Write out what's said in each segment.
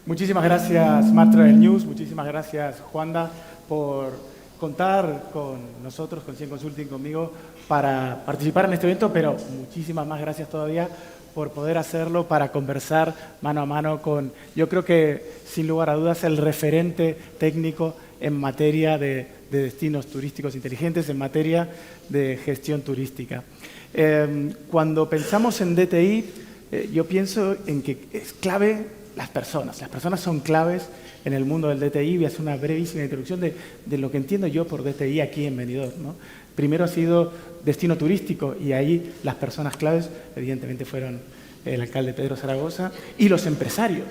Muchísimas gracias, Smart Travel News. Muchísimas gracias, Juanda, por contar con nosotros, con 100 Consulting, conmigo, para participar en este evento, pero muchísimas más gracias todavía por poder hacerlo, para conversar mano a mano con, yo creo que, sin lugar a dudas, el referente técnico en materia de destinos turísticos inteligentes, en materia de gestión turística. Cuando pensamos en DTI, yo pienso en que es clave las personas. Las personas son claves en el mundo del DTI. Voy a hacer una brevísima introducción de lo que entiendo yo por DTI aquí en Benidorm, ¿no? Primero ha sido destino turístico y ahí las personas claves, evidentemente, fueron el alcalde Pedro Zaragoza y los empresarios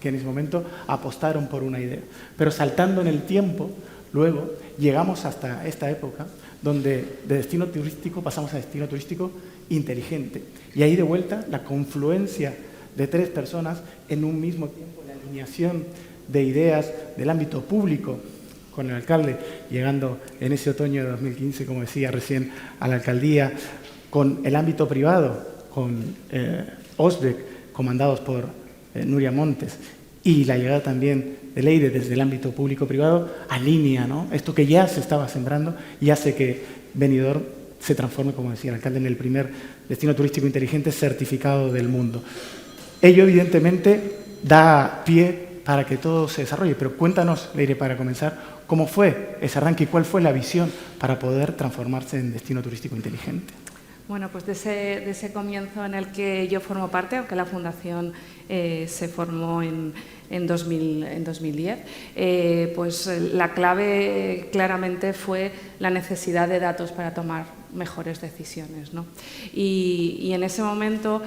que en ese momento apostaron por una idea. Pero saltando en el tiempo, luego llegamos hasta esta época donde de destino turístico pasamos a destino turístico inteligente. Y ahí de vuelta la confluencia de tres personas en un mismo tiempo, la alineación de ideas del ámbito público con el alcalde, llegando en ese otoño de 2015, como decía recién, a la alcaldía, con el ámbito privado, con Osbeck, comandados por Nuria Montes, y la llegada también de Leire desde el ámbito público-privado, alinea, ¿no?, esto que ya se estaba sembrando y hace que Benidorm se transforme, como decía el alcalde, en el primer destino turístico inteligente certificado del mundo. Ello, evidentemente, da pie para que todo se desarrolle, pero cuéntanos, Leire, para comenzar, ¿cómo fue ese arranque y cuál fue la visión para poder transformarse en destino turístico inteligente? Bueno, pues de ese comienzo en el que yo formo parte, aunque la Fundación se formó en 2010, pues la clave claramente fue la necesidad de datos para tomar mejores decisiones, ¿no? Y en ese momento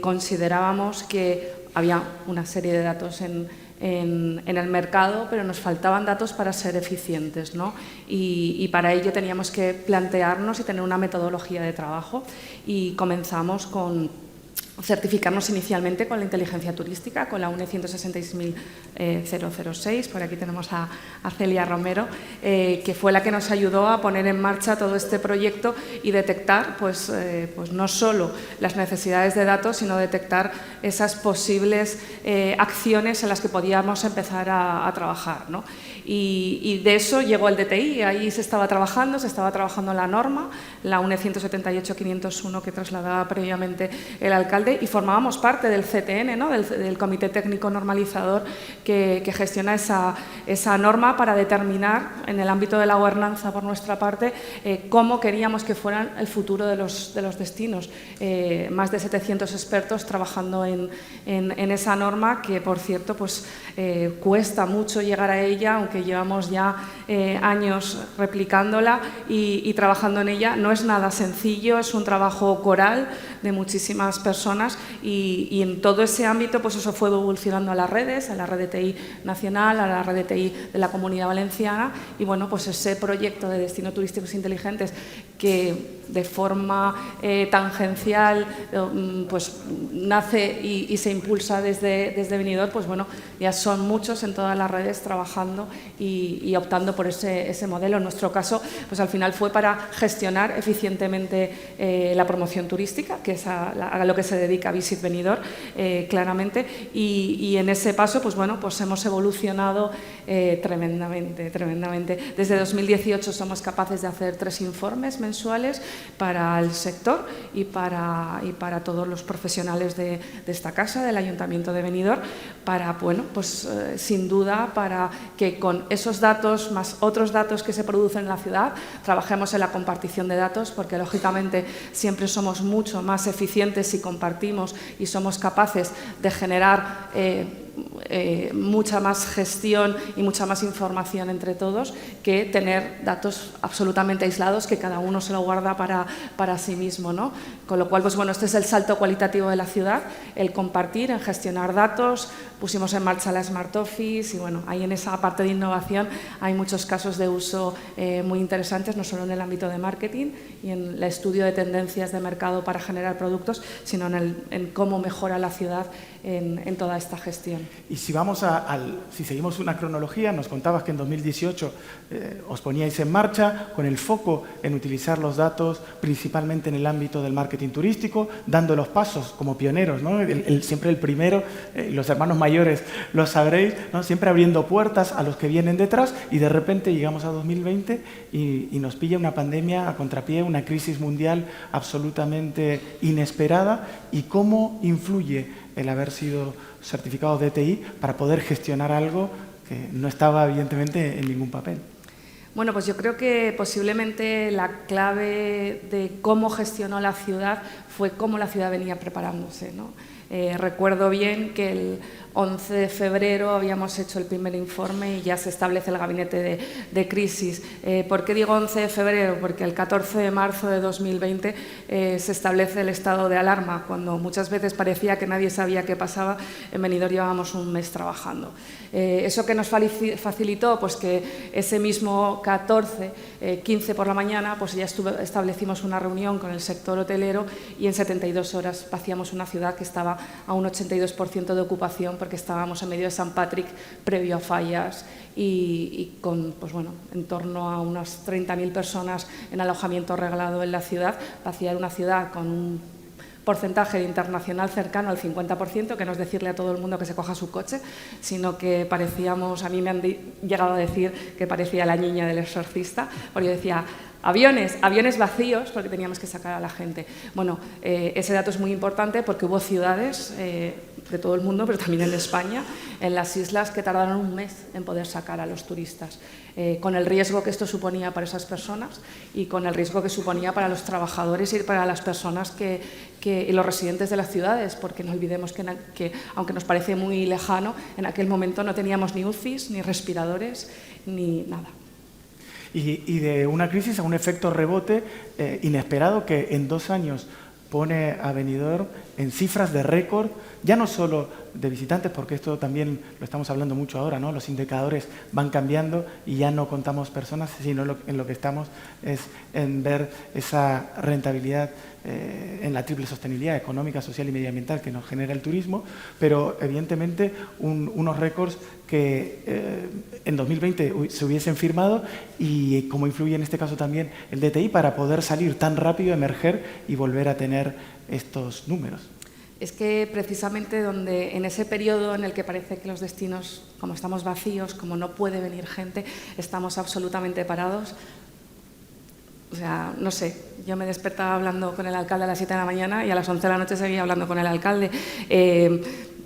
considerábamos que había una serie de datos en el mercado, pero nos faltaban datos para ser eficientes, ¿no? Y para ello teníamos que plantearnos y tener una metodología de trabajo, y comenzamos con certificarnos inicialmente con la inteligencia turística, con la UNE 166.006. Por aquí tenemos a Celia Romero, que fue la que nos ayudó a poner en marcha todo este proyecto y detectar pues no solo las necesidades de datos, sino detectar esas posibles acciones en las que podíamos empezar a trabajar, ¿no? Y de eso llegó el DTI. Ahí se estaba trabajando la norma, la UNE 178.501, que trasladaba previamente el alcalde, y formábamos parte del CTN, ¿no?, del Comité Técnico Normalizador que gestiona esa norma para determinar, en el ámbito de la gobernanza por nuestra parte, cómo queríamos que fueran el futuro de los destinos. Más de 700 expertos trabajando en esa norma, que, por cierto, pues cuesta mucho llegar a ella, aunque llevamos ya años replicándola y trabajando en ella. No es nada sencillo, es un trabajo coral de muchísimas personas, y en todo ese ámbito pues eso fue evolucionando a las redes, a la red de TI nacional, a la red de TI de la Comunidad Valenciana, y bueno, pues ese proyecto de destinos turísticos inteligentes, que de forma tangencial pues nace y se impulsa desde Benidorm, pues bueno, ya son muchos en todas las redes trabajando y optando por ese modelo. En nuestro caso, pues al final fue para gestionar eficientemente la promoción turística, que es a lo que se dedica Visit Benidorm, claramente, y en ese paso pues bueno, pues hemos evolucionado tremendamente. Desde 2018 somos capaces de hacer 3 informes mensuales para el sector y para todos los profesionales de esta casa, del Ayuntamiento de Benidorm, para, bueno, pues sin duda, para que con esos datos más otros datos que se producen en la ciudad trabajemos en la compartición de datos, porque lógicamente siempre somos mucho más eficientes si compartimos y somos capaces de generar mucha más gestión y mucha más información entre todos, que tener datos absolutamente aislados que cada uno se lo guarda para sí mismo, ¿no? Con lo cual, pues bueno, este es el salto cualitativo de la ciudad, el compartir, en gestionar datos. Pusimos en marcha la Smart Office y bueno, ahí en esa parte de innovación hay muchos casos de uso muy interesantes, no solo en el ámbito de marketing y en el estudio de tendencias de mercado para generar productos, sino en cómo mejora la ciudad en toda esta gestión. Y si vamos si seguimos una cronología, nos contabas que en 2018 os poníais en marcha con el foco en utilizar los datos principalmente en el ámbito del marketing turístico, dando los pasos como pioneros, ¿no? Siempre el primero, los hermanos mayores lo sabréis, ¿no? Siempre abriendo puertas a los que vienen detrás, y de repente llegamos a 2020 y nos pilla una pandemia a contrapié, una crisis mundial absolutamente inesperada. ¿Y cómo influye el haber sido certificados DTI para poder gestionar algo que no estaba evidentemente en ningún papel? Bueno, pues yo creo que posiblemente la clave de cómo gestionó la ciudad fue cómo la ciudad venía preparándose, ¿no? Recuerdo bien que el 11 de febrero habíamos hecho el primer informe y ya se establece el gabinete de crisis. ¿Por qué digo 11 de febrero? Porque el 14 de marzo de 2020 se establece el estado de alarma, cuando muchas veces parecía que nadie sabía qué pasaba. En Benidorm llevábamos un mes trabajando. ¿Eso que nos facilitó? Pues que ese mismo 14, 15 por la mañana, pues ya establecimos una reunión con el sector hotelero y en 72 horas vaciamos una ciudad que estaba a un 82% de ocupación, porque estábamos en medio de San Patrick previo a fallas y con, pues bueno, en torno a unas 30.000 personas en alojamiento reglado en la ciudad. Vaciar una ciudad con un porcentaje de internacional cercano al 50%, que no es decirle a todo el mundo que se coja su coche, sino que parecíamos, a mí me han llegado a decir que parecía la niña del exorcista, porque yo decía, aviones vacíos, porque teníamos que sacar a la gente. Bueno, ese dato es muy importante porque hubo ciudades de todo el mundo, pero también en España, en las islas, que tardaron un mes en poder sacar a los turistas, con el riesgo que esto suponía para esas personas y con el riesgo que suponía para los trabajadores y para las personas y los residentes de las ciudades, porque no olvidemos que, aunque nos parece muy lejano, en aquel momento no teníamos ni UCIs, ni respiradores, ni nada. Y de una crisis a un efecto rebote inesperado que en 2 años pone a Benidorm en cifras de récord, ya no solo de visitantes, porque esto también lo estamos hablando mucho ahora, ¿no? Los indicadores van cambiando y ya no contamos personas, sino en lo que estamos es en ver esa rentabilidad en la triple sostenibilidad económica, social y medioambiental que nos genera el turismo, pero evidentemente unos récords que en 2020 se hubiesen firmado, y cómo influye en este caso también el DTI para poder salir tan rápido, emerger y volver a tener estos números. Es que precisamente en ese periodo en el que parece que los destinos, como estamos vacíos, como no puede venir gente, estamos absolutamente parados. O sea, no sé, yo me despertaba hablando con el alcalde a las 7 de la mañana y a las 11 de la noche seguía hablando con el alcalde.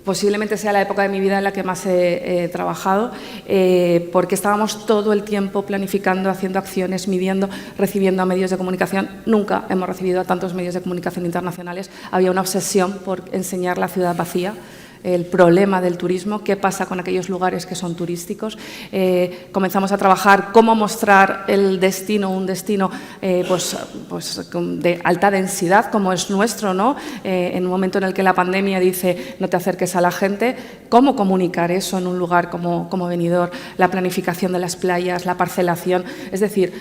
Posiblemente sea la época de mi vida en la que más he trabajado, porque estábamos todo el tiempo planificando, haciendo acciones, midiendo, recibiendo a medios de comunicación. Nunca hemos recibido a tantos medios de comunicación internacionales. Había una obsesión por enseñar la ciudad vacía, el problema del turismo, qué pasa con aquellos lugares que son turísticos. Comenzamos a trabajar cómo mostrar el destino, un destino pues de alta densidad como es nuestro, ¿no? En un momento en el que la pandemia dice no te acerques a la gente, cómo comunicar eso en un lugar como Benidorm, la planificación de las playas, la parcelación, es decir,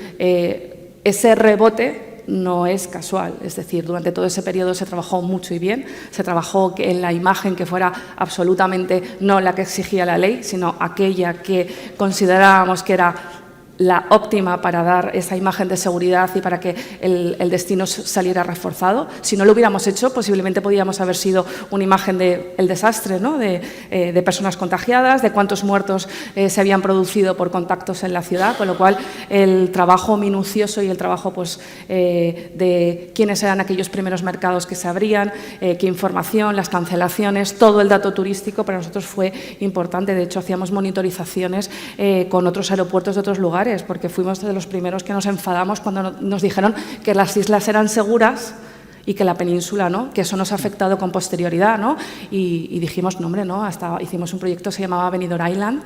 ese rebote no es casual, es decir, durante todo ese periodo se trabajó mucho y bien, se trabajó en la imagen que fuera absolutamente no la que exigía la ley, sino aquella que considerábamos que era la óptima para dar esa imagen de seguridad y para que el destino saliera reforzado. Si no lo hubiéramos hecho, posiblemente podíamos haber sido una imagen del desastre, ¿no? de personas contagiadas, de cuántos muertos se habían producido por contactos en la ciudad, con lo cual el trabajo minucioso y el trabajo pues, de quiénes eran aquellos primeros mercados que se abrían, qué información, las cancelaciones, todo el dato turístico para nosotros fue importante. De hecho, hacíamos monitorizaciones con otros aeropuertos de otros lugares, porque fuimos de los primeros que nos enfadamos cuando nos dijeron que las islas eran seguras y que la península no, que eso nos ha afectado con posterioridad, ¿no? Y dijimos, no hombre, no, hasta hicimos un proyecto que se llamaba Benidorm Island,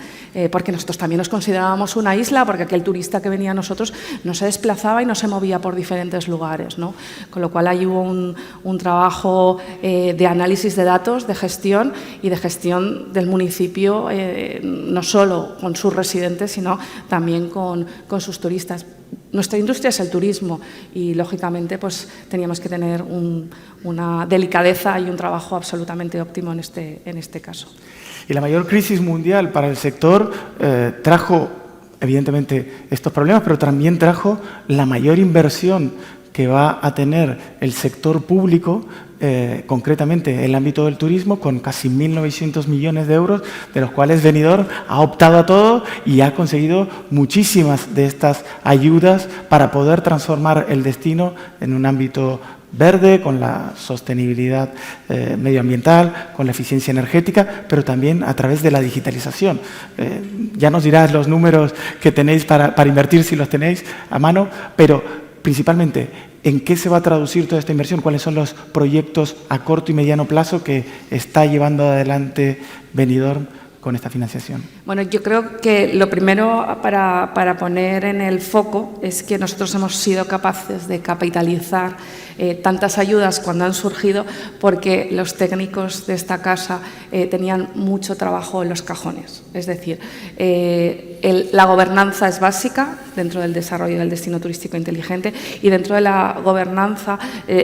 porque nosotros también nos considerábamos una isla, porque aquel turista que venía a nosotros no se desplazaba y no se movía por diferentes lugares, ¿no? Con lo cual ahí hubo un trabajo de análisis de datos, de gestión y de gestión del municipio, no solo con sus residentes, sino también con sus turistas. nuestra industria es el turismo y, lógicamente, pues teníamos que tener una delicadeza y un trabajo absolutamente óptimo en este caso. Y la mayor crisis mundial para el sector trajo, evidentemente, estos problemas, pero también trajo la mayor inversión que va a tener el sector público, concretamente el ámbito del turismo, con casi 1.900 millones de euros, de los cuales Benidorm ha optado a todo y ha conseguido muchísimas de estas ayudas para poder transformar el destino en un ámbito verde, con la sostenibilidad medioambiental, con la eficiencia energética, pero también a través de la digitalización. Ya nos dirás los números que tenéis para invertir, si los tenéis a mano, pero principalmente, ¿en qué se va a traducir toda esta inversión? ¿Cuáles son los proyectos a corto y mediano plazo que está llevando adelante Benidorm con esta financiación? Bueno, yo creo que lo primero para poner en el foco es que nosotros hemos sido capaces de capitalizar tantas ayudas cuando han surgido porque los técnicos de esta casa tenían mucho trabajo en los cajones. Es decir, la gobernanza es básica dentro del desarrollo del destino turístico inteligente y dentro de la gobernanza,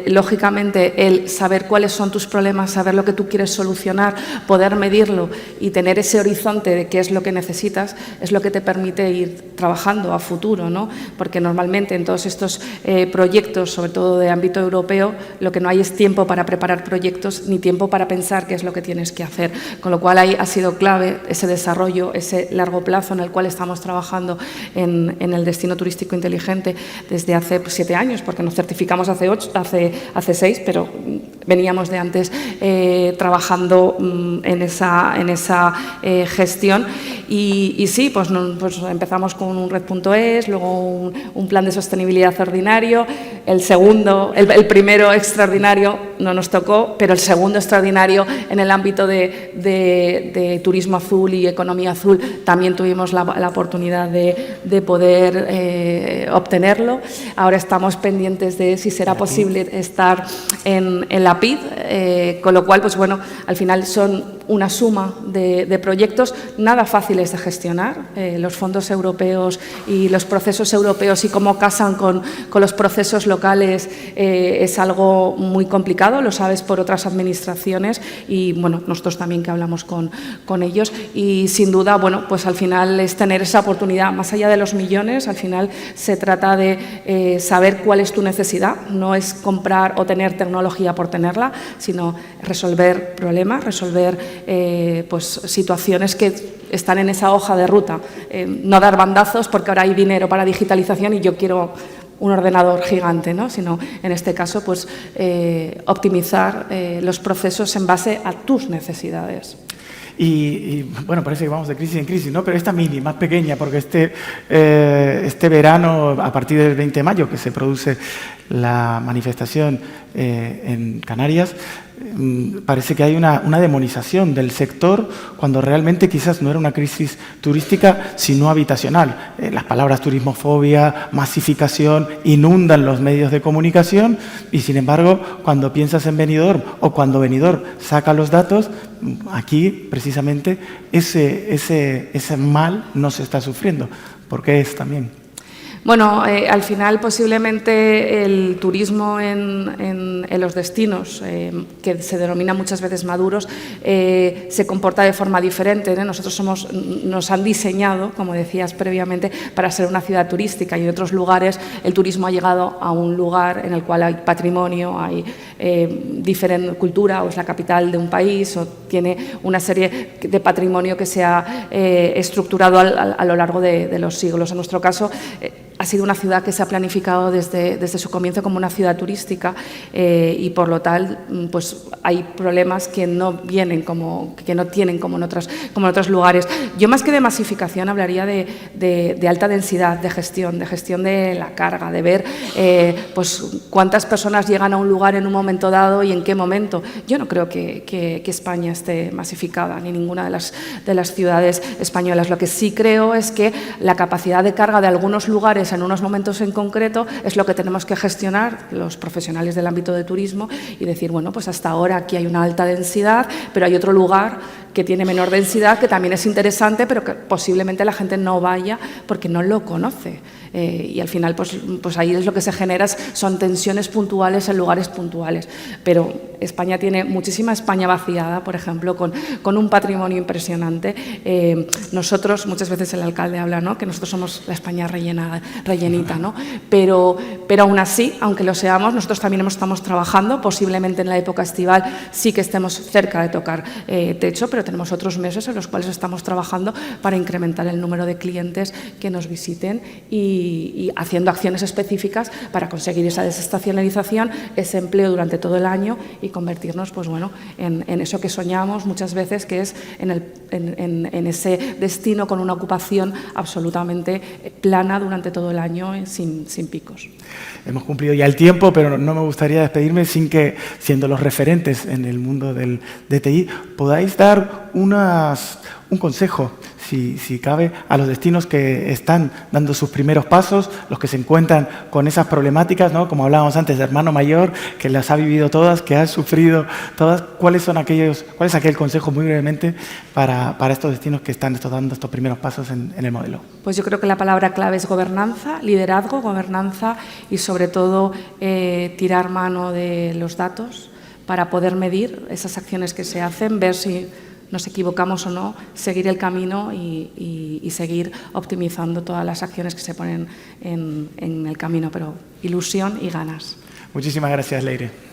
lógicamente, el saber cuáles son tus problemas, saber lo que tú quieres solucionar, poder medirlo y tener ese horizonte de qué es lo que necesitas, es lo que te permite ir trabajando a futuro, ¿no? Porque normalmente en todos estos proyectos, sobre todo de ámbito europeo, lo que no hay es tiempo para preparar proyectos ni tiempo para pensar qué es lo que tienes que hacer. Con lo cual ahí ha sido clave ese desarrollo, ese largo plazo en el cual estamos trabajando en el destino turístico inteligente desde hace 7 años, porque nos certificamos hace 6, pero veníamos de antes trabajando en esa gestión y sí, pues empezamos con un Red.es, luego un plan de sostenibilidad ordinario, el primero extraordinario no nos tocó, pero el segundo extraordinario en el ámbito de turismo azul y economía azul también tuvimos la oportunidad de poder obtenerlo. Ahora estamos pendientes de si será posible estar en la PID, con lo cual, pues bueno, al final son una suma de proyectos nada fáciles de gestionar. Los fondos europeos y los procesos europeos y cómo casan con los procesos locales es algo muy complicado, lo sabes por otras administraciones y bueno, nosotros también que hablamos con ellos y sin duda, bueno, pues al final es tener esa oportunidad, más allá de los millones, al final se trata de saber cuál es tu necesidad, no es comprar o tener tecnología por tenerla, sino resolver problemas, resolver pues situaciones que están en esa hoja de ruta, no dar bandazos porque ahora hay dinero para digitalización y yo quiero un ordenador gigante, ¿no? Sino en este caso pues optimizar los procesos en base a tus necesidades. Y bueno, parece que vamos de crisis en crisis, ¿no? Pero esta mini, más pequeña, porque este verano, a partir del 20 de mayo, que se produce la manifestación en Canarias, parece que hay una demonización del sector cuando realmente quizás no era una crisis turística sino habitacional. Las palabras turismofobia, masificación inundan los medios de comunicación y sin embargo cuando piensas en Benidorm o cuando Benidorm saca los datos, aquí precisamente ese mal no se está sufriendo. ¿Por qué es también? Bueno, al final posiblemente el turismo en los destinos, que se denomina muchas veces maduros, se comporta de forma diferente, ¿no? Nosotros nos han diseñado, como decías previamente, para ser una ciudad turística y en otros lugares el turismo ha llegado a un lugar en el cual hay patrimonio, hay diferente cultura o es la capital de un país o tiene una serie de patrimonio que se ha estructurado a lo largo de los siglos. En nuestro caso, ha sido una ciudad que se ha planificado desde su comienzo como una ciudad turística y por lo tal pues hay problemas que no tienen como en otros lugares. Yo más que de masificación hablaría de alta densidad de gestión de la carga, de ver pues cuántas personas llegan a un lugar en un momento dado y en qué momento. Yo no creo que España esté masificada ni ninguna de las ciudades españolas. Lo que sí creo es que la capacidad de carga de algunos lugares en unos momentos en concreto es lo que tenemos que gestionar los profesionales del ámbito de turismo y decir, bueno, pues hasta ahora aquí hay una alta densidad, pero hay otro lugar que tiene menor densidad, que también es interesante, pero que posiblemente la gente no vaya porque no lo conoce. Y al final, pues ahí es lo que se genera, son tensiones puntuales en lugares puntuales. Pero España tiene muchísima España vaciada, por ejemplo, con un patrimonio impresionante. Nosotros, muchas veces el alcalde habla, ¿no?, que nosotros somos la España rellenita, ¿no? Pero aún así, aunque lo seamos, nosotros también estamos trabajando, posiblemente en la época estival sí que estemos cerca de tocar techo, pero tenemos otros meses en los cuales estamos trabajando para incrementar el número de clientes que nos visiten y haciendo acciones específicas para conseguir esa desestacionalización, ese empleo durante todo el año y convertirnos, pues bueno, en eso que soñamos muchas veces, que es en ese destino con una ocupación absolutamente plana durante todo el año, sin picos. Hemos cumplido ya el tiempo, pero no me gustaría despedirme sin que, siendo los referentes en el mundo del DTI, podáis dar un consejo, si cabe, a los destinos que están dando sus primeros pasos, los que se encuentran con esas problemáticas, ¿no?, como hablábamos antes, de hermano mayor, que las ha vivido todas, que ha sufrido todas. ¿Cuál es aquel consejo, muy brevemente, para estos destinos que están dando estos primeros pasos en el modelo? Pues yo creo que la palabra clave es gobernanza, liderazgo, gobernanza y sobre todo tirar mano de los datos para poder medir esas acciones que se hacen, ver si nos equivocamos o no, seguir el camino y seguir optimizando todas las acciones que se ponen en el camino, pero ilusión y ganas. Muchísimas gracias, Leire.